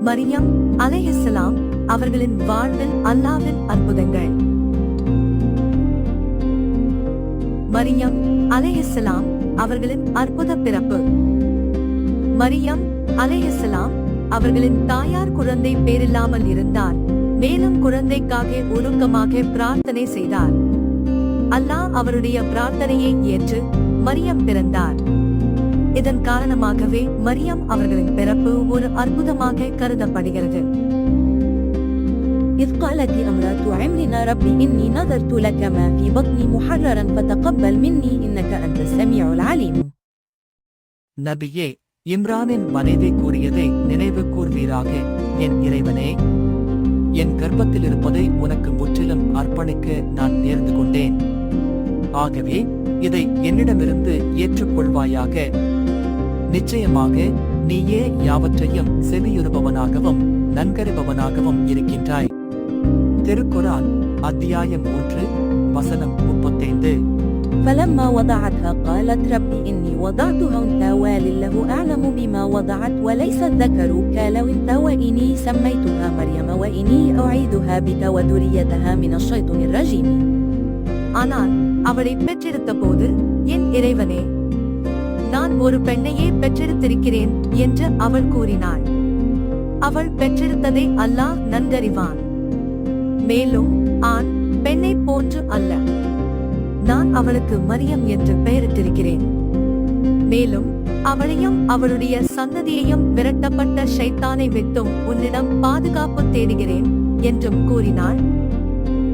மரியம் அலைஹிஸ்ஸலாம் அவர்களின் வாழ்வில் அல்லாஹ்வின் அற்புதங்கள். மரியம் அலைஹிஸ்ஸலாம் அவர்களின் அற்புத பிறப்பு. மரியம் அலைஹிஸ்ஸலாம் அவர்களின் தாயார் குழந்தை பேரில்லாமல் இருந்தார். மேலும் குழந்தைக்காக ஒழுக்கமாக பிரார்த்தனை செய்தார். அல்லாஹ் அவருடைய பிரார்த்தனையை ஏற்று மரியம் பிறந்தார். இதன் காரணமாகவே மரியம் அவர்களின் பிறப்பு ஒரு அற்புதமாக கருதப்படுகிறது. إذ قالت امرأة عمران رب إني نذرت لك ما في بطني محررا فتقبل مني إنك أنت السميع العليم. நபியே, இம்ரானின் மனைவி கூறியதை நினைவு கூர்வீராக. என் இறைவனே, என் கர்ப்பத்தில் இருப்பதை உனக்கு முற்றிலும் அர்ப்பணிக்க நான் நேர்ந்து கொண்டேன். ஆகவே இதை என்னிடமிருந்து ஏற்றுக்கொள்வாயாக. நிச்சயமாக நீயே யாவற்றையும் செவியுறுபவனாகவும் நன்கறிபவனாகவும் இருக்கின்றாய். திருக்குரான் அத்தியாயம் 3 வசனம் 35. فلما وضعتها قالت رب إني وضعتها أنثى ولله أعلم بما وضعت وليس الذكر كالأنثى وإني سميتها مريم وإني أعيذها بك وذريتها من الشيطان الرجيم. ஆனால் அவளை பெற்றெடுத்த போது, என் இறைவனே, நான் ஒரு பெண்ணையே பெற்றெடுத்திருக்கிறேன் என்று அவள் கூறினாள். அவள் பெற்றெடுத்ததை அல்லாஹ் நன்கறிவான். மேலும் ஆண் பெண்ணை போன்று அல்ல. நான் அவளுக்கு மரியம் என்று பெயரிட்டிருக்கிறேன். மேலும் அவளையும் அவளுடைய சந்ததியையும் விரட்டப்பட்ட ஷைத்தானை விட்டும் உன்னிடம் பாதுகாப்பு தேடுகிறேன் என்றும் கூறினாள்.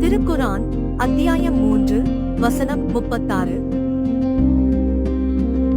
திருக்குரான் அத்தியாயம் 3 வசனம் 36.